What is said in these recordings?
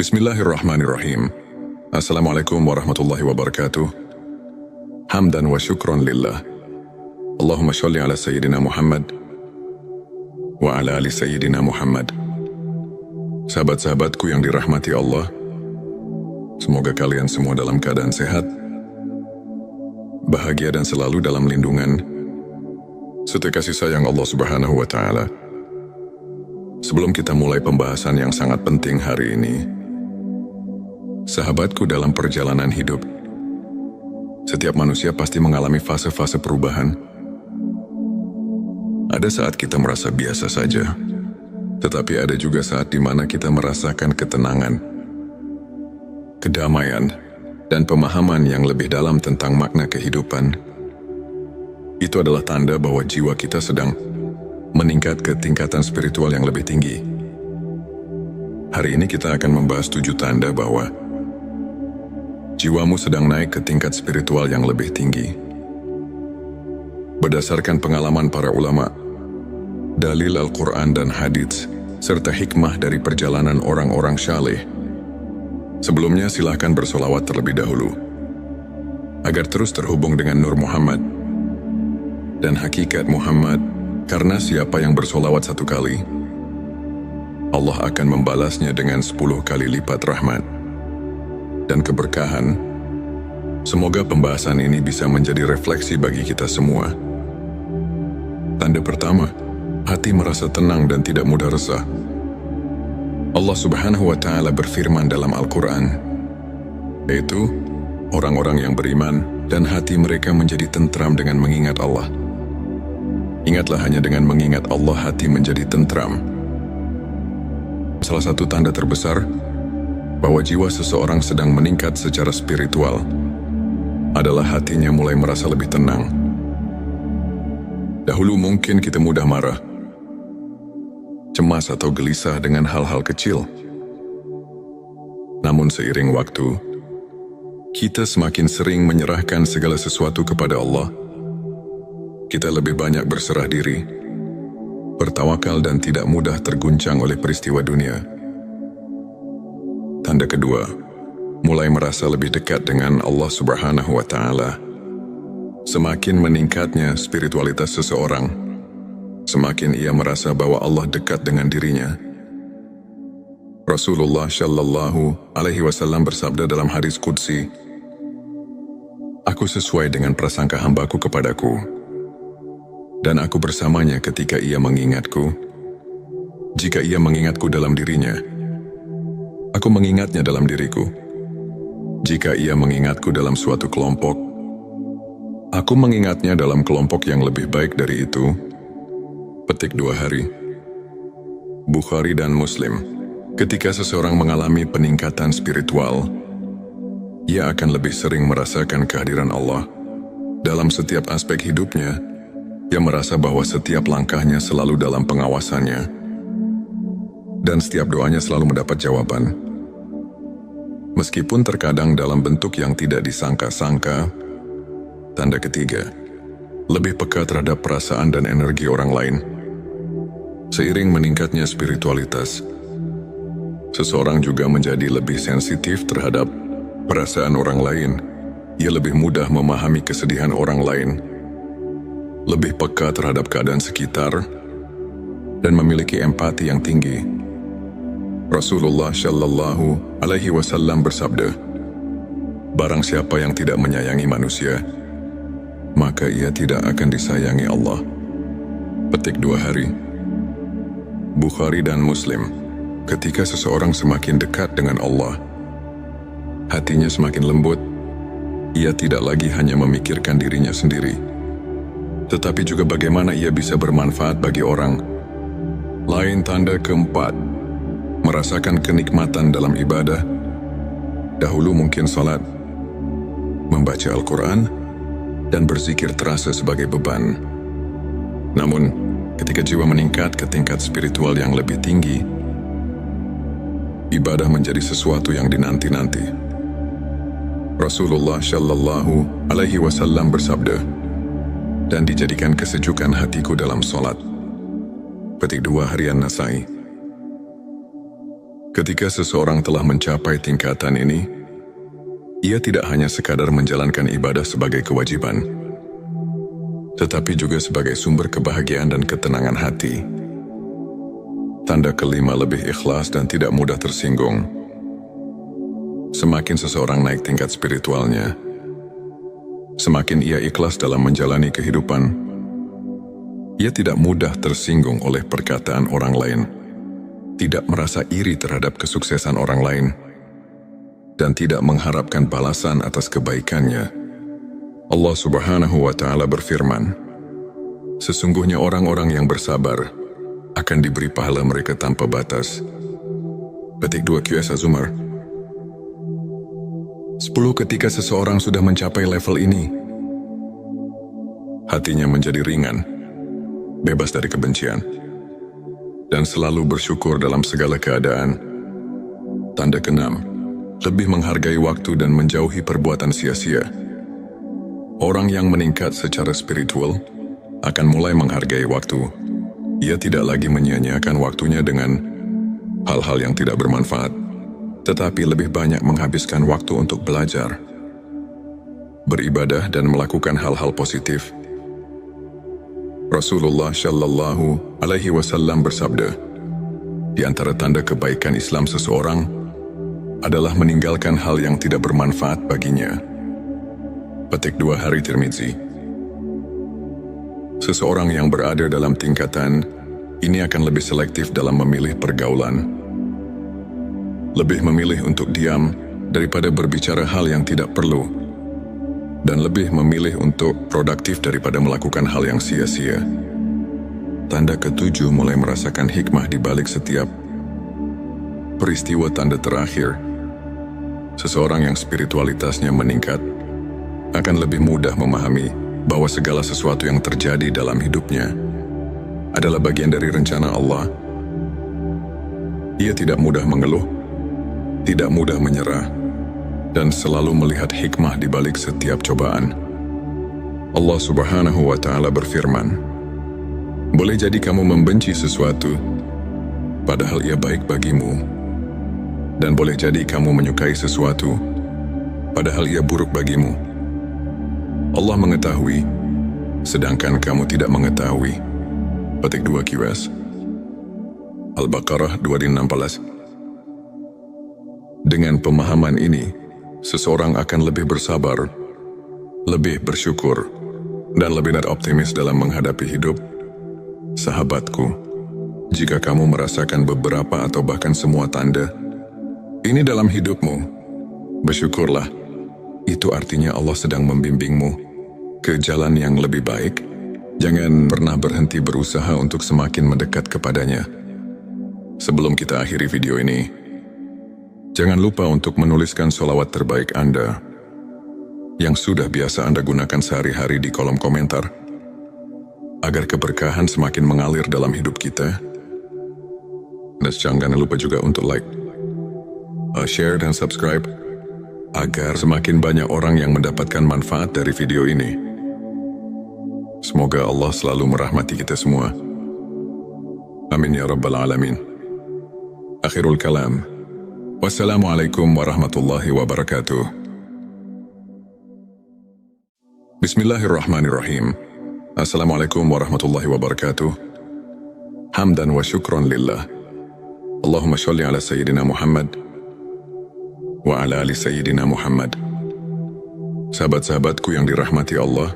Bismillahirrahmanirrahim. Assalamualaikum warahmatullahi wabarakatuh. Hamdan wa syukron lillah. Allahumma sholli ala Sayyidina Muhammad wa ala ali Sayyidina Muhammad. Sahabat-sahabatku yang dirahmati Allah, semoga kalian semua dalam keadaan sehat, bahagia dan selalu dalam lindungan serta kasih sayang Allah Subhanahu wa Ta'ala. Sebelum kita mulai pembahasan yang sangat penting hari ini, sahabatku, dalam perjalanan hidup, setiap manusia pasti mengalami fase-fase perubahan. Ada saat kita merasa biasa saja, tetapi ada juga saat di mana kita merasakan ketenangan, kedamaian, dan pemahaman yang lebih dalam tentang makna kehidupan. Itu adalah tanda bahwa jiwa kita sedang meningkat ke tingkatan spiritual yang lebih tinggi. Hari ini kita akan membahas 7 tanda bahwa jiwamu sedang naik ke tingkat spiritual yang lebih tinggi. Berdasarkan pengalaman para ulama, dalil Al-Quran dan hadits, serta hikmah dari perjalanan orang-orang syaleh. Sebelumnya silahkan bersolawat terlebih dahulu, agar terus terhubung dengan Nur Muhammad dan hakikat Muhammad, karena siapa yang bersolawat 1 kali, Allah akan membalasnya dengan 10 kali lipat rahmat dan keberkahan. Semoga pembahasan ini bisa menjadi refleksi bagi kita semua. Tanda pertama, hati merasa tenang dan tidak mudah resah. Allah Subhanahu wa Ta'ala berfirman dalam Al-Quran, yaitu orang-orang yang beriman dan hati mereka menjadi tentram dengan mengingat Allah. Ingatlah, hanya dengan mengingat Allah hati menjadi tentram. Salah satu tanda terbesar bahwa jiwa seseorang sedang meningkat secara spiritual adalah hatinya mulai merasa lebih tenang. Dahulu mungkin kita mudah marah, cemas atau gelisah dengan hal-hal kecil. Namun seiring waktu, kita semakin sering menyerahkan segala sesuatu kepada Allah. Kita lebih banyak berserah diri, bertawakal dan tidak mudah terguncang oleh peristiwa dunia. Tanda kedua, mulai merasa lebih dekat dengan Allah Subhanahu wa Ta'ala. Semakin meningkatnya spiritualitas seseorang, semakin ia merasa bahwa Allah dekat dengan dirinya. Rasulullah Shallallahu Alaihi Wasallam bersabda dalam hadis qudsi, "Aku sesuai dengan prasangka hambaku kepadaku, dan aku bersamanya ketika ia mengingatku. Jika ia mengingatku dalam dirinya, aku mengingatnya dalam diriku. Jika ia mengingatku dalam suatu kelompok, aku mengingatnya dalam kelompok yang lebih baik dari itu." Petik 2 hari. Bukhari dan Muslim. Ketika seseorang mengalami peningkatan spiritual, ia akan lebih sering merasakan kehadiran Allah dalam setiap aspek hidupnya. Ia merasa bahwa setiap langkahnya selalu dalam pengawasannya, dan setiap doanya selalu mendapat jawaban. Meskipun terkadang dalam bentuk yang tidak disangka-sangka. Tanda ketiga, lebih peka terhadap perasaan dan energi orang lain. Seiring meningkatnya spiritualitas, seseorang juga menjadi lebih sensitif terhadap perasaan orang lain. Ia lebih mudah memahami kesedihan orang lain, lebih peka terhadap keadaan sekitar, dan memiliki empati yang tinggi. Rasulullah Shallallahu Alaihi Wasallam bersabda, "Barang siapa yang tidak menyayangi manusia, maka ia tidak akan disayangi Allah." Petik 2 hari. Bukhari dan Muslim. Ketika seseorang semakin dekat dengan Allah, hatinya semakin lembut. Ia tidak lagi hanya memikirkan dirinya sendiri, tetapi juga bagaimana ia bisa bermanfaat bagi orang lain. Tanda keempat, merasakan kenikmatan dalam ibadah. Dahulu mungkin salat, membaca Al-Quran, dan berzikir terasa sebagai beban. Namun, ketika jiwa meningkat ke tingkat spiritual yang lebih tinggi, ibadah menjadi sesuatu yang dinanti-nanti. Rasulullah Shallallahu Alaihi Wasallam bersabda, "Dan dijadikan kesejukan hatiku dalam solat." Petik 2 harian Nasai. Ketika seseorang telah mencapai tingkatan ini, ia tidak hanya sekadar menjalankan ibadah sebagai kewajiban, tetapi juga sebagai sumber kebahagiaan dan ketenangan hati. Tanda kelima, lebih ikhlas dan tidak mudah tersinggung. Semakin seseorang naik tingkat spiritualnya, semakin ia ikhlas dalam menjalani kehidupan. Ia tidak mudah tersinggung oleh perkataan orang lain, tidak merasa iri terhadap kesuksesan orang lain, dan tidak mengharapkan balasan atas kebaikannya. Allah Subhanahu wa Ta'ala berfirman, "Sesungguhnya orang-orang yang bersabar akan diberi pahala mereka tanpa batas." Petik 2 QS Az-Zumar. 10. Ketika seseorang sudah mencapai level ini, hatinya menjadi ringan, bebas dari kebencian, dan selalu bersyukur dalam segala keadaan. Tanda ke-6, lebih menghargai waktu dan menjauhi perbuatan sia-sia. Orang yang meningkat secara spiritual akan mulai menghargai waktu. Ia tidak lagi menyia-nyiakan waktunya dengan hal-hal yang tidak bermanfaat, tetapi lebih banyak menghabiskan waktu untuk belajar, beribadah, dan melakukan hal-hal positif. Rasulullah Shallallahu Alaihi Wasallam bersabda, di antara tanda kebaikan Islam seseorang adalah meninggalkan hal yang tidak bermanfaat baginya. Petik 2 Hari Tirmizi. Seseorang yang berada dalam tingkatan ini akan lebih selektif dalam memilih pergaulan, lebih memilih untuk diam daripada berbicara hal yang tidak perlu, dan lebih memilih untuk produktif daripada melakukan hal yang sia-sia. Tanda ke-7, mulai merasakan hikmah di balik setiap peristiwa. Tanda terakhir, seseorang yang spiritualitasnya meningkat akan lebih mudah memahami bahwa segala sesuatu yang terjadi dalam hidupnya adalah bagian dari rencana Allah. Ia tidak mudah mengeluh, tidak mudah menyerah, dan selalu melihat hikmah di balik setiap cobaan. Allah Subhanahu wa Ta'ala berfirman, boleh jadi kamu membenci sesuatu, padahal ia baik bagimu. Dan boleh jadi kamu menyukai sesuatu, padahal ia buruk bagimu. Allah mengetahui, sedangkan kamu tidak mengetahui. Petik 2 QS. Al-Baqarah 216. Dengan pemahaman ini, seseorang akan lebih bersabar, lebih bersyukur, dan lebih optimis dalam menghadapi hidup. Sahabatku, jika kamu merasakan beberapa atau bahkan semua tanda ini dalam hidupmu, bersyukurlah. Itu artinya Allah sedang membimbingmu ke jalan yang lebih baik. Jangan pernah berhenti berusaha untuk semakin mendekat kepadanya. Sebelum kita akhiri video ini, jangan lupa untuk menuliskan sholawat terbaik Anda yang sudah biasa Anda gunakan sehari-hari di kolom komentar, agar keberkahan semakin mengalir dalam hidup kita. Dan jangan lupa juga untuk like, share, dan subscribe, agar semakin banyak orang yang mendapatkan manfaat dari video ini. Semoga Allah selalu merahmati kita semua. Amin ya Rabbal Alamin. Akhirul kalam. Wassalamualaikum warahmatullahi wabarakatuh. Bismillahirrahmanirrahim. Assalamualaikum warahmatullahi wabarakatuh. Hamdan wa syukran lillah. Allahumma sholli ala Sayyidina Muhammad wa ala ali Sayyidina Muhammad. Sahabat-sahabatku yang dirahmati Allah,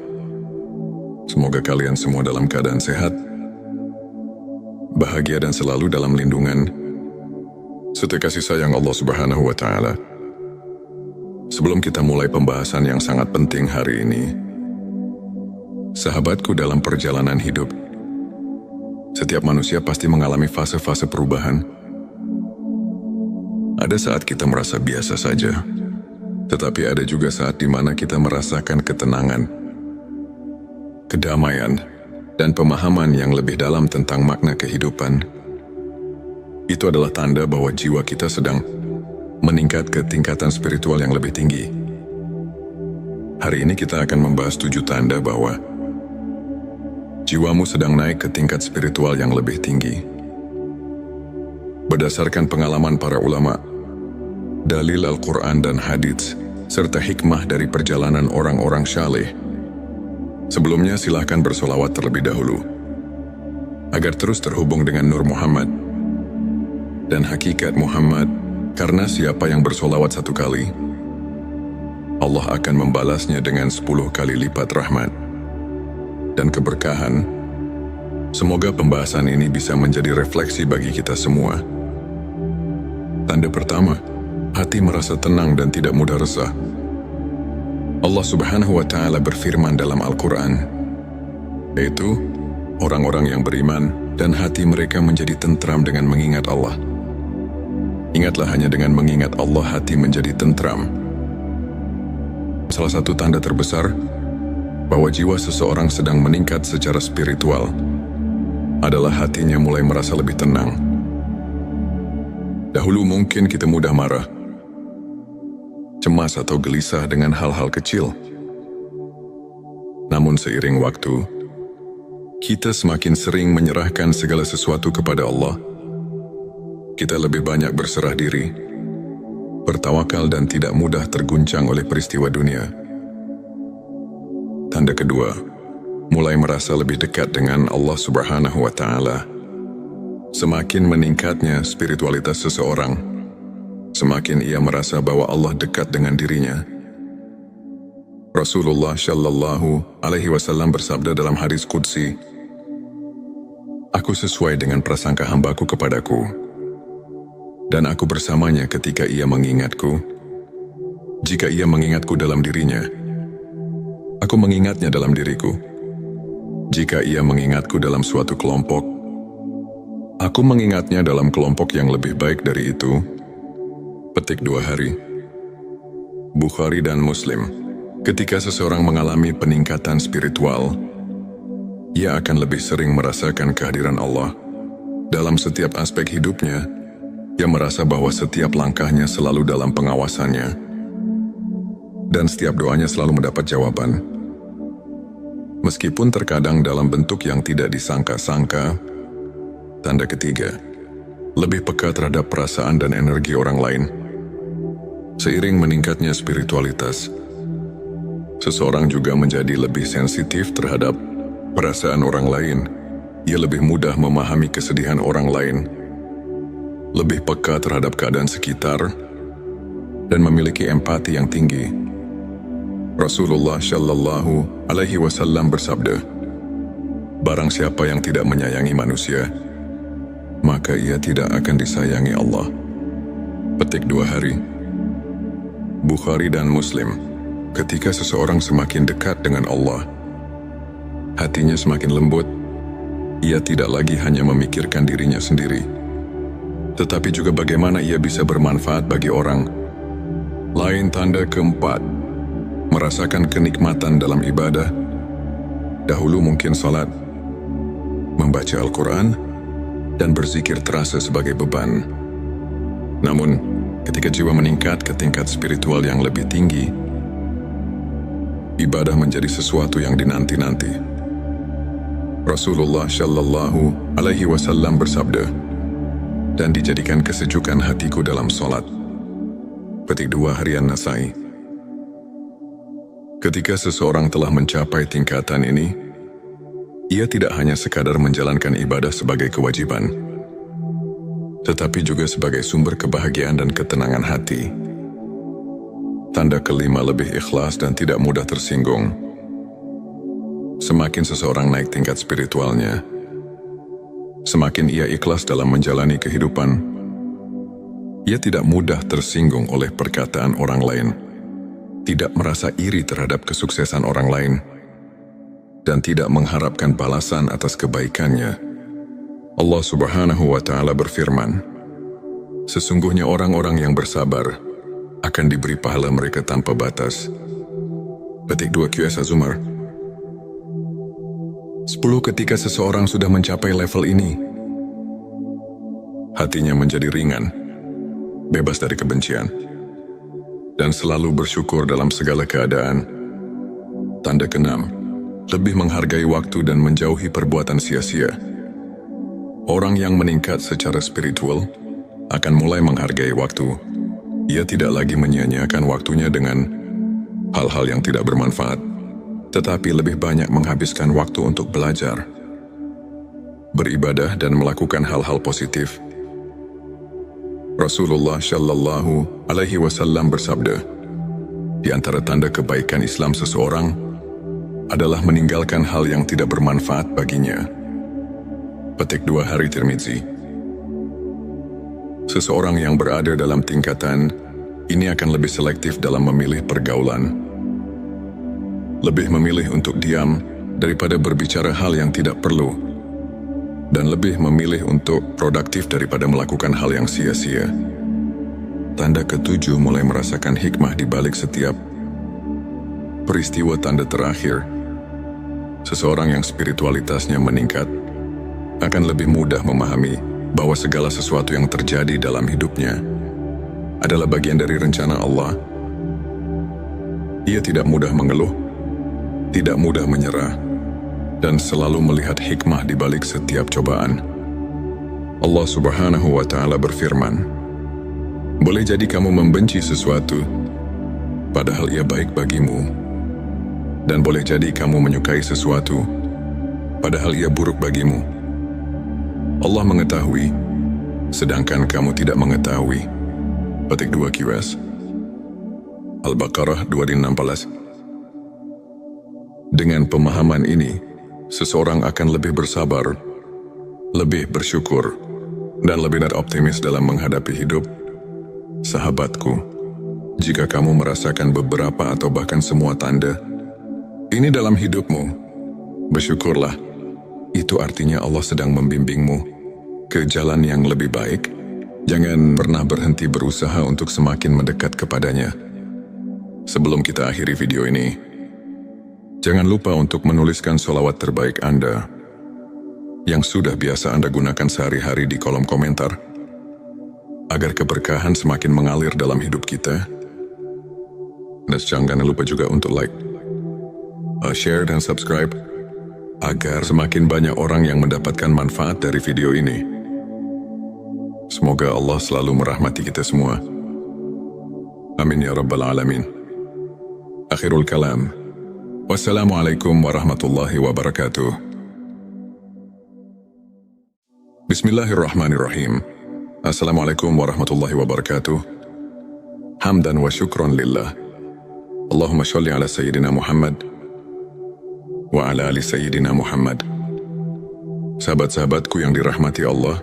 semoga kalian semua dalam keadaan sehat, bahagia, dan selalu dalam lindungan serta kasih sayang Allah Subhanahu wa Ta'ala. Sebelum kita mulai pembahasan yang sangat penting hari ini, sahabatku, dalam perjalanan hidup, setiap manusia pasti mengalami fase-fase perubahan. Ada saat kita merasa biasa saja, tetapi ada juga saat di mana kita merasakan ketenangan, kedamaian, dan pemahaman yang lebih dalam tentang makna kehidupan. Itu adalah tanda bahwa jiwa kita sedang meningkat ke tingkatan spiritual yang lebih tinggi. Hari ini kita akan membahas 7 tanda bahwa jiwamu sedang naik ke tingkat spiritual yang lebih tinggi. Berdasarkan pengalaman para ulama, dalil Al-Quran dan hadits, serta hikmah dari perjalanan orang-orang syaleh. Sebelumnya silahkan bersolawat terlebih dahulu, agar terus terhubung dengan Nur Muhammad dan hakikat Muhammad, karena siapa yang bersolawat 1 kali, Allah akan membalasnya dengan 10 kali lipat rahmat dan keberkahan. Semoga pembahasan ini bisa menjadi refleksi bagi kita semua. Tanda pertama, hati merasa tenang dan tidak mudah resah. Allah Subhanahu wa Ta'ala berfirman dalam Al-Quran, yaitu orang-orang yang beriman dan hati mereka menjadi tentram dengan mengingat Allah. Ingatlah, hanya dengan mengingat Allah hati menjadi tentram. Salah satu tanda terbesar bahwa jiwa seseorang sedang meningkat secara spiritual adalah hatinya mulai merasa lebih tenang. Dahulu mungkin kita mudah marah, cemas atau gelisah dengan hal-hal kecil. Namun seiring waktu, kita semakin sering menyerahkan segala sesuatu kepada Allah. Kita lebih banyak berserah diri, bertawakal dan tidak mudah terguncang oleh peristiwa dunia. Tanda kedua, mulai merasa lebih dekat dengan Allah Subhanahu wa Ta'ala. Semakin meningkatnya spiritualitas seseorang, semakin ia merasa bahwa Allah dekat dengan dirinya. Rasulullah Shallallahu Alaihi Wasallam bersabda dalam hadis qudsi, "Aku sesuai dengan prasangka hambaku kepadaku, dan aku bersamanya ketika ia mengingatku. Jika ia mengingatku dalam dirinya, aku mengingatnya dalam diriku. Jika ia mengingatku dalam suatu kelompok, aku mengingatnya dalam kelompok yang lebih baik dari itu." Petik 2 hari. Bukhari dan Muslim. Ketika seseorang mengalami peningkatan spiritual, ia akan lebih sering merasakan kehadiran Allah dalam setiap aspek hidupnya. Ia merasa bahwa setiap langkahnya selalu dalam pengawasannya, dan setiap doanya selalu mendapat jawaban. Meskipun terkadang dalam bentuk yang tidak disangka-sangka. Tanda ketiga, lebih peka terhadap perasaan dan energi orang lain. Seiring meningkatnya spiritualitas, seseorang juga menjadi lebih sensitif terhadap perasaan orang lain. Ia lebih mudah memahami kesedihan orang lain, lebih peka terhadap keadaan sekitar, dan memiliki empati yang tinggi. Rasulullah Shallallahu Alaihi Wasallam bersabda, "Barang siapa yang tidak menyayangi manusia, maka ia tidak akan disayangi Allah." Petik 2 hari. Bukhari dan Muslim. Ketika seseorang semakin dekat dengan Allah, hatinya semakin lembut. Ia tidak lagi hanya memikirkan dirinya sendiri, tetapi juga bagaimana ia bisa bermanfaat bagi orang lain. Tanda keempat, merasakan kenikmatan dalam ibadah. Dahulu mungkin salat, membaca Al-Quran, dan berzikir terasa sebagai beban. Namun, ketika jiwa meningkat ke tingkat spiritual yang lebih tinggi, ibadah menjadi sesuatu yang dinanti-nanti. Rasulullah Shallallahu Alaihi Wasallam bersabda, "Dan dijadikan kesejukan hatiku dalam solat." Petik 2 harian Nasai. Ketika seseorang telah mencapai tingkatan ini, ia tidak hanya sekadar menjalankan ibadah sebagai kewajiban, tetapi juga sebagai sumber kebahagiaan dan ketenangan hati. Tanda kelima, lebih ikhlas dan tidak mudah tersinggung. Semakin seseorang naik tingkat spiritualnya, semakin ia ikhlas dalam menjalani kehidupan. Ia tidak mudah tersinggung oleh perkataan orang lain, tidak merasa iri terhadap kesuksesan orang lain, dan tidak mengharapkan balasan atas kebaikannya. Allah Subhanahu wa Ta'ala berfirman, "Sesungguhnya orang-orang yang bersabar akan diberi pahala mereka tanpa batas." Petik 2 QS Az-Zumar. 10. Ketika seseorang sudah mencapai level ini, hatinya menjadi ringan, bebas dari kebencian, dan selalu bersyukur dalam segala keadaan. Tanda keenam, lebih menghargai waktu dan menjauhi perbuatan sia-sia. Orang yang meningkat secara spiritual akan mulai menghargai waktu. Ia tidak lagi menyia-nyiakan waktunya dengan hal-hal yang tidak bermanfaat, tetapi lebih banyak menghabiskan waktu untuk belajar, beribadah dan melakukan hal-hal positif. Rasulullah Shallallahu Alaihi Wasallam bersabda, di antara tanda kebaikan Islam seseorang adalah meninggalkan hal yang tidak bermanfaat baginya. Petik 2 Hari Tirmizi. Seseorang yang berada dalam tingkatan ini akan lebih selektif dalam memilih pergaulan, lebih memilih untuk diam daripada berbicara hal yang tidak perlu, dan lebih memilih untuk produktif daripada melakukan hal yang sia-sia. Tanda ketujuh, mulai merasakan hikmah di balik setiap peristiwa. Tanda terakhir, seseorang yang spiritualitasnya meningkat akan lebih mudah memahami bahwa segala sesuatu yang terjadi dalam hidupnya adalah bagian dari rencana Allah. Ia tidak mudah mengeluh, tidak mudah menyerah, dan selalu melihat hikmah di balik setiap cobaan. Allah Subhanahu wa Ta'ala berfirman, boleh jadi kamu membenci sesuatu, padahal ia baik bagimu, dan boleh jadi kamu menyukai sesuatu, padahal ia buruk bagimu. Allah mengetahui, sedangkan kamu tidak mengetahui. Petik 2 QS. Al-Baqarah 216. Dengan pemahaman ini, seseorang akan lebih bersabar, lebih bersyukur, dan lebih optimis dalam menghadapi hidup. Sahabatku, jika kamu merasakan beberapa atau bahkan semua tanda ini dalam hidupmu, bersyukurlah. Itu artinya Allah sedang membimbingmu ke jalan yang lebih baik. Jangan pernah berhenti berusaha untuk semakin mendekat kepadanya. Sebelum kita akhiri video ini, jangan lupa untuk menuliskan sholawat terbaik Anda yang sudah biasa Anda gunakan sehari-hari di kolom komentar, agar keberkahan semakin mengalir dalam hidup kita. Dan jangan lupa juga untuk like, share dan subscribe, agar semakin banyak orang yang mendapatkan manfaat dari video ini. Semoga Allah selalu merahmati kita semua. Amin ya Rabbal Alamin. Akhirul kalam. Wassalamualaikum warahmatullahi wabarakatuh. Bismillahirrahmanirrahim. Assalamualaikum warahmatullahi wabarakatuh. Hamdan wa syukran lillah. Allahumma sholli ala Sayyidina Muhammad wa ala ali Sayyidina Muhammad. Sahabat-sahabatku yang dirahmati Allah,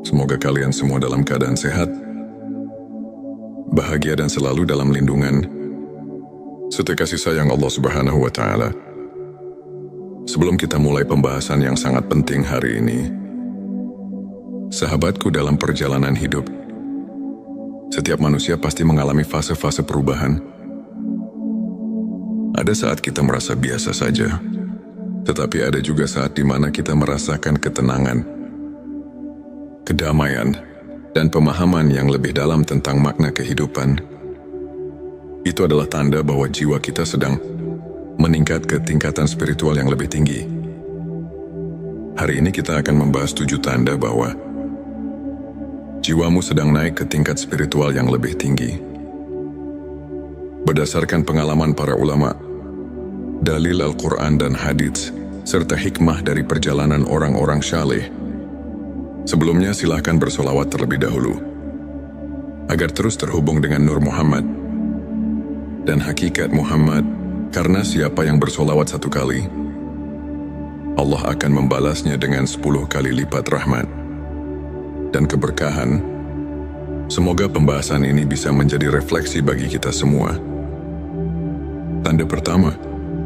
semoga kalian semua dalam keadaan sehat, bahagia dan selalu dalam lindungan serta kasih sayang Allah Subhanahu wa Ta'ala. Sebelum kita mulai pembahasan yang sangat penting hari ini, sahabatku, dalam perjalanan hidup, setiap manusia pasti mengalami fase-fase perubahan. Ada saat kita merasa biasa saja, tetapi ada juga saat di mana kita merasakan ketenangan, kedamaian, dan pemahaman yang lebih dalam tentang makna kehidupan. Itu adalah tanda bahwa jiwa kita sedang meningkat ke tingkatan spiritual yang lebih tinggi. Hari ini kita akan membahas 7 tanda bahwa jiwamu sedang naik ke tingkat spiritual yang lebih tinggi. Berdasarkan pengalaman para ulama, dalil Al-Quran dan hadits, serta hikmah dari perjalanan orang-orang syaleh, sebelumnya silahkan bersolawat terlebih dahulu, agar terus terhubung dengan Nur Muhammad dan hakikat Muhammad, karena siapa yang bersolawat 1 kali, Allah akan membalasnya dengan 10 kali lipat rahmat dan keberkahan. Semoga pembahasan ini bisa menjadi refleksi bagi kita semua. Tanda pertama,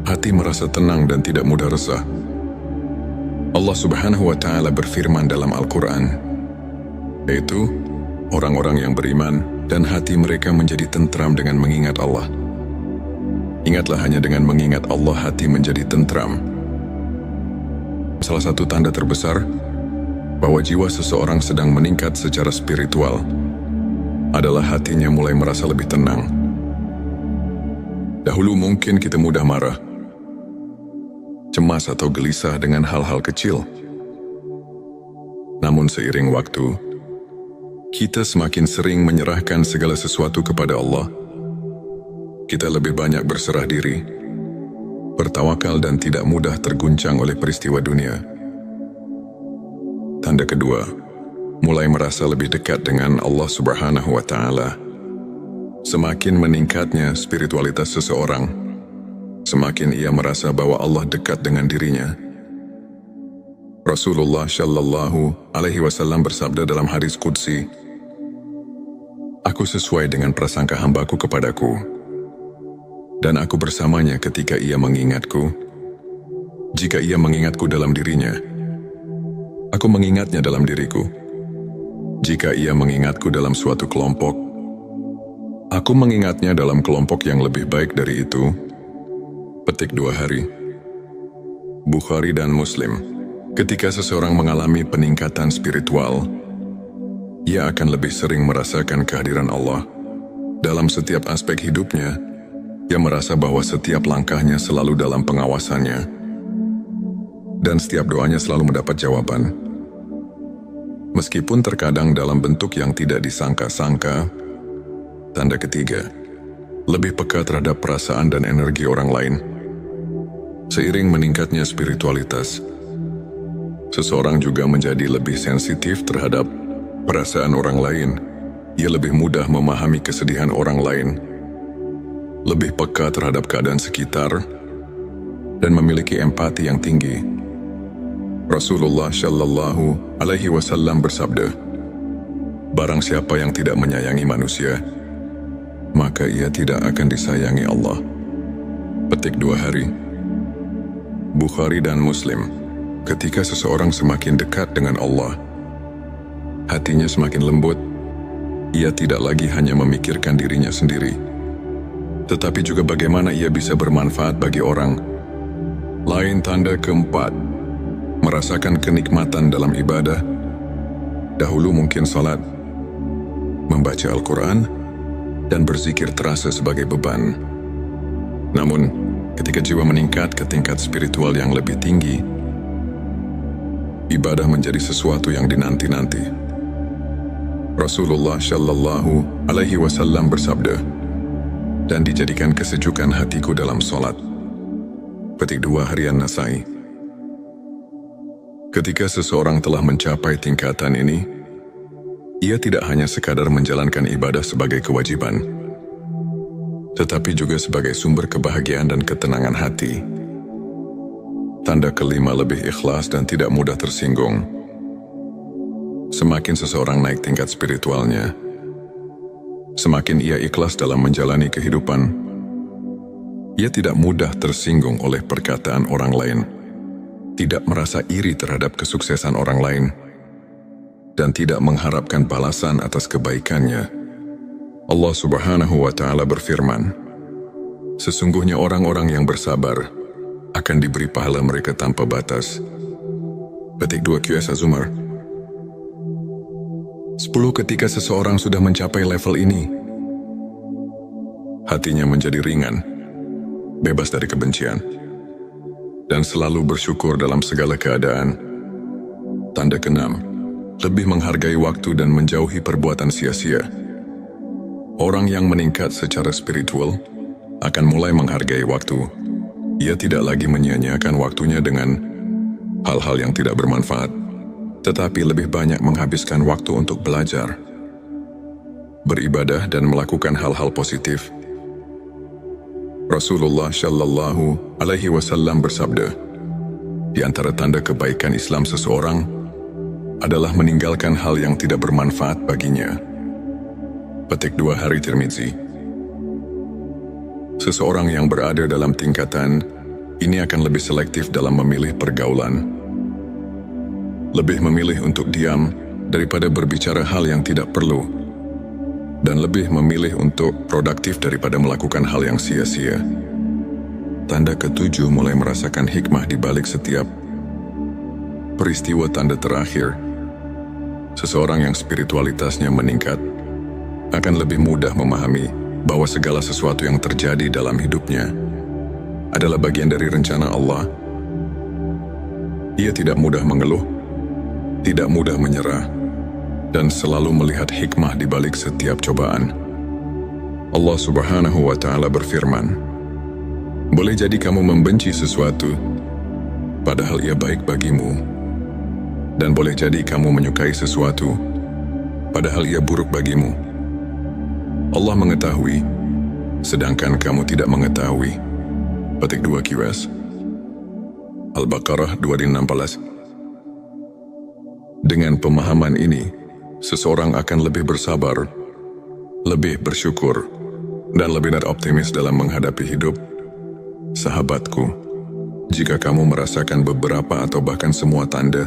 hati merasa tenang dan tidak mudah resah. Allah Subhanahu wa Ta'ala berfirman dalam Al-Quran, yaitu orang-orang yang beriman dan hati mereka menjadi tentram dengan mengingat Allah. Ingatlah, hanya dengan mengingat Allah hati menjadi tentram. Salah satu tanda terbesar bahwa jiwa seseorang sedang meningkat secara spiritual adalah hatinya mulai merasa lebih tenang. Dahulu mungkin kita mudah marah, cemas atau gelisah dengan hal-hal kecil. Namun seiring waktu, kita semakin sering menyerahkan segala sesuatu kepada Allah. Kita lebih banyak berserah diri, bertawakal dan tidak mudah terguncang oleh peristiwa dunia. Tanda kedua, mulai merasa lebih dekat dengan Allah Subhanahu wa Ta'ala. Semakin meningkatnya spiritualitas seseorang, semakin ia merasa bahwa Allah dekat dengan dirinya. Rasulullah Shallallahu Alaihi Wasallam bersabda dalam hadis qudsi, "Aku sesuai dengan prasangka hambaku kepadaku, dan aku bersamanya ketika ia mengingatku. Jika ia mengingatku dalam dirinya, aku mengingatnya dalam diriku. Jika ia mengingatku dalam suatu kelompok, aku mengingatnya dalam kelompok yang lebih baik dari itu." Petik 2 hari. Bukhari dan Muslim. Ketika seseorang mengalami peningkatan spiritual, ia akan lebih sering merasakan kehadiran Allah. Dalam setiap aspek hidupnya, ia merasa bahwa setiap langkahnya selalu dalam pengawasannya, dan setiap doanya selalu mendapat jawaban. Meskipun terkadang dalam bentuk yang tidak disangka-sangka. Tanda ketiga, lebih peka terhadap perasaan dan energi orang lain. Seiring meningkatnya spiritualitas, seseorang juga menjadi lebih sensitif terhadap perasaan orang lain. Ia lebih mudah memahami kesedihan orang lain, lebih peka terhadap keadaan sekitar, dan memiliki empati yang tinggi. Rasulullah Shallallahu Alaihi Wasallam bersabda, "Barang siapa yang tidak menyayangi manusia, maka ia tidak akan disayangi Allah." Petik 2 hari. Bukhari dan Muslim. Ketika seseorang semakin dekat dengan Allah, hatinya semakin lembut. Ia tidak lagi hanya memikirkan dirinya sendiri, tetapi juga bagaimana ia bisa bermanfaat bagi orang lain. Tanda keempat, merasakan kenikmatan dalam ibadah. Dahulu mungkin salat, membaca Al-Quran, dan berzikir terasa sebagai beban. Namun, ketika jiwa meningkat ke tingkat spiritual yang lebih tinggi, ibadah menjadi sesuatu yang dinanti-nanti. Rasulullah Shallallahu Alaihi Wasallam bersabda, "Dan dijadikan kesejukan hatiku dalam solat." Petik 2 harian Nasai. Ketika seseorang telah mencapai tingkatan ini, ia tidak hanya sekadar menjalankan ibadah sebagai kewajiban, tetapi juga sebagai sumber kebahagiaan dan ketenangan hati. Tanda kelima, lebih ikhlas dan tidak mudah tersinggung. Semakin seseorang naik tingkat spiritualnya, semakin ia ikhlas dalam menjalani kehidupan. Ia tidak mudah tersinggung oleh perkataan orang lain, tidak merasa iri terhadap kesuksesan orang lain, dan tidak mengharapkan balasan atas kebaikannya. Allah Subhanahu wa Ta'ala berfirman, "Sesungguhnya orang-orang yang bersabar akan diberi pahala mereka tanpa batas." Petik 2 QS Az-Zumar. 10. Ketika seseorang sudah mencapai level ini, hatinya menjadi ringan, bebas dari kebencian, dan selalu bersyukur dalam segala keadaan. Tanda keenam, lebih menghargai waktu dan menjauhi perbuatan sia-sia. Orang yang meningkat secara spiritual akan mulai menghargai waktu. Ia tidak lagi menyia-nyiakan waktunya dengan hal-hal yang tidak bermanfaat, tetapi lebih banyak menghabiskan waktu untuk belajar, beribadah dan melakukan hal-hal positif. Rasulullah Shallallahu Alaihi Wasallam bersabda, "Di antara tanda kebaikan Islam seseorang adalah meninggalkan hal yang tidak bermanfaat baginya." Petik 2 hari Tirmizi. Seseorang yang berada dalam tingkatan ini akan lebih selektif dalam memilih pergaulan. Lebih memilih untuk diam daripada berbicara hal yang tidak perlu, dan lebih memilih untuk produktif daripada melakukan hal yang sia-sia. Tanda ketujuh, mulai merasakan hikmah di balik setiap peristiwa. Tanda terakhir, seseorang yang spiritualitasnya meningkat akan lebih mudah memahami bahwa segala sesuatu yang terjadi dalam hidupnya adalah bagian dari rencana Allah. Ia tidak mudah mengeluh, tidak mudah menyerah, dan selalu melihat hikmah di balik setiap cobaan. Allah Subhanahu wa Ta'ala berfirman, "Boleh jadi kamu membenci sesuatu, padahal ia baik bagimu. Dan boleh jadi kamu menyukai sesuatu, padahal ia buruk bagimu. Allah mengetahui, sedangkan kamu tidak mengetahui." Petik 2 QS. Al-Baqarah 216. Dengan pemahaman ini, seseorang akan lebih bersabar, lebih bersyukur, dan lebih optimis dalam menghadapi hidup. Sahabatku, jika kamu merasakan beberapa atau bahkan semua tanda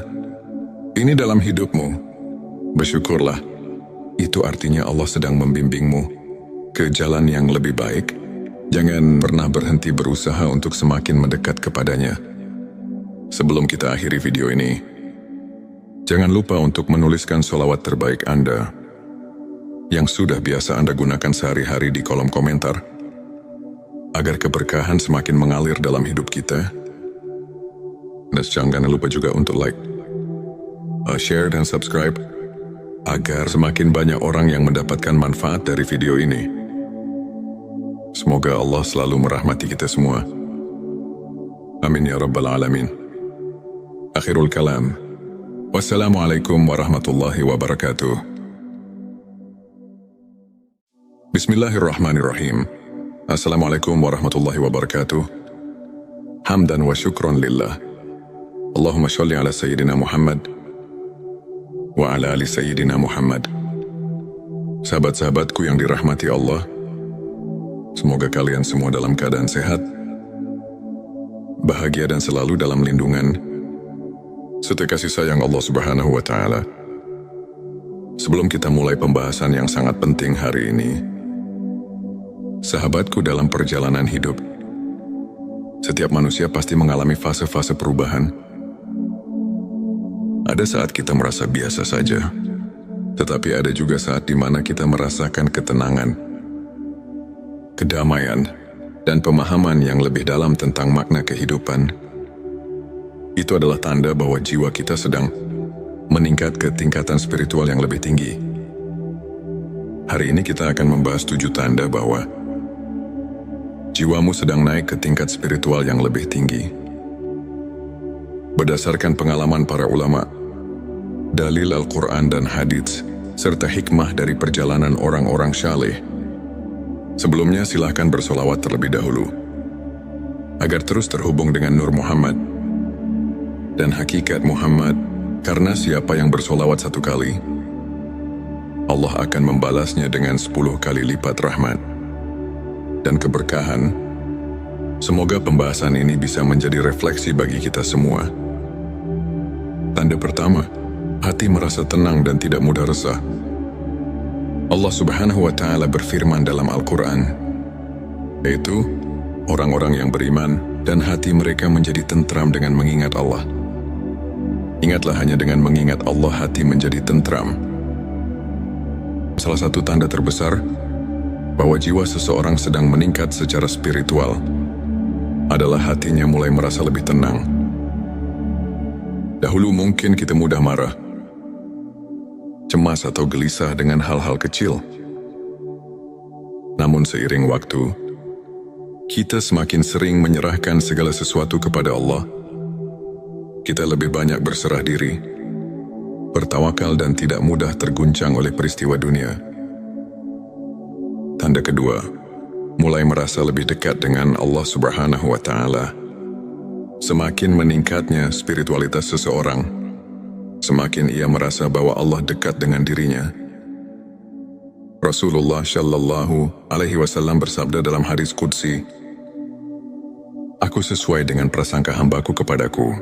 ini dalam hidupmu, bersyukurlah. Itu artinya Allah sedang membimbingmu ke jalan yang lebih baik. Jangan pernah berhenti berusaha untuk semakin mendekat kepadanya. Sebelum kita akhiri video ini, jangan lupa untuk menuliskan sholawat terbaik Anda yang sudah biasa Anda gunakan sehari-hari di kolom komentar, agar keberkahan semakin mengalir dalam hidup kita. Dan jangan lupa juga untuk like, share dan subscribe, agar semakin banyak orang yang mendapatkan manfaat dari video ini. Semoga Allah selalu merahmati kita semua. Amin ya Rabbal Alamin. Akhirul kalam. Wassalamualaikum warahmatullahi wabarakatuh. Bismillahirrahmanirrahim. Assalamualaikum warahmatullahi wabarakatuh. Hamdan wa syukron lillah. Allahumma sholli ala Sayyidina Muhammad wa ala ali Sayyidina Muhammad. Sahabat-sahabatku yang dirahmati Allah, semoga kalian semua dalam keadaan sehat, bahagia dan selalu dalam lindungan serta kasih sayang Allah Subhanahu wa Ta'ala. Sebelum kita mulai pembahasan yang sangat penting hari ini, sahabatku, dalam perjalanan hidup, setiap manusia pasti mengalami fase-fase perubahan. Ada saat kita merasa biasa saja, tetapi ada juga saat di mana kita merasakan ketenangan, kedamaian, dan pemahaman yang lebih dalam tentang makna kehidupan. Itu adalah tanda bahwa jiwa kita sedang meningkat ke tingkatan spiritual yang lebih tinggi. Hari ini kita akan membahas 7 tanda bahwa jiwamu sedang naik ke tingkat spiritual yang lebih tinggi. Berdasarkan pengalaman para ulama, dalil Al-Quran dan hadits, serta hikmah dari perjalanan orang-orang syaleh. Sebelumnya silahkan bersolawat terlebih dahulu, agar terus terhubung dengan Nur Muhammad dan hakikat Muhammad, karena siapa yang bersolawat 1 kali, Allah akan membalasnya dengan 10 kali lipat rahmat dan keberkahan. Semoga pembahasan ini bisa menjadi refleksi bagi kita semua. Tanda pertama, hati merasa tenang dan tidak mudah resah. Allah Subhanahu wa Ta'ala berfirman dalam Al-Quran, yaitu orang-orang yang beriman dan hati mereka menjadi tentram dengan mengingat Allah. Ingatlah, hanya dengan mengingat Allah hati menjadi tentram. Salah satu tanda terbesar bahwa jiwa seseorang sedang meningkat secara spiritual adalah hatinya mulai merasa lebih tenang. Dahulu mungkin kita mudah marah, cemas atau gelisah dengan hal-hal kecil. Namun seiring waktu, kita semakin sering menyerahkan segala sesuatu kepada Allah. Kita lebih banyak berserah diri, bertawakal dan tidak mudah terguncang oleh peristiwa dunia. Tanda kedua, mulai merasa lebih dekat dengan Allah Subhanahu wa Ta'ala. Semakin meningkatnya spiritualitas seseorang, semakin ia merasa bahwa Allah dekat dengan dirinya. Rasulullah Shallallahu Alaihi Wasallam bersabda dalam hadis qudsi, "Aku sesuai dengan prasangka hambaku kepadaku,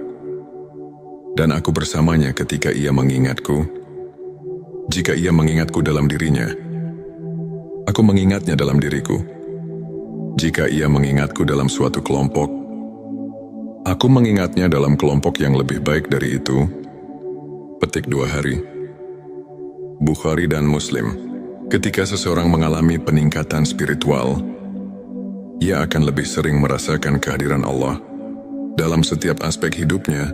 dan aku bersamanya ketika ia mengingatku. Jika ia mengingatku dalam dirinya, aku mengingatnya dalam diriku. Jika ia mengingatku dalam suatu kelompok, aku mengingatnya dalam kelompok yang lebih baik dari itu." Petik 2 hari. Bukhari dan Muslim. Ketika seseorang mengalami peningkatan spiritual, ia akan lebih sering merasakan kehadiran Allah dalam setiap aspek hidupnya.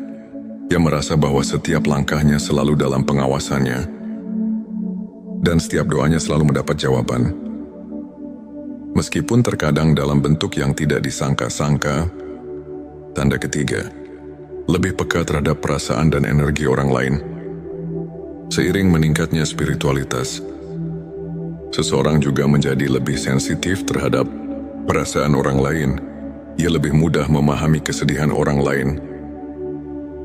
Ia merasa bahwa setiap langkahnya selalu dalam pengawasannya. dan setiap doanya selalu mendapat jawaban. Meskipun terkadang dalam bentuk yang tidak disangka-sangka. Tanda ketiga, lebih peka terhadap perasaan dan energi orang lain. Seiring meningkatnya spiritualitas, seseorang juga menjadi lebih sensitif terhadap perasaan orang lain. Ia lebih mudah memahami kesedihan orang lain,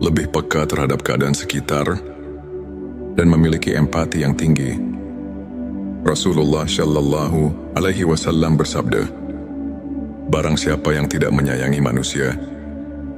lebih peka terhadap keadaan sekitar, dan memiliki empati yang tinggi. Rasulullah Shallallahu Alaihi Wasallam bersabda, "Barang siapa yang tidak menyayangi manusia,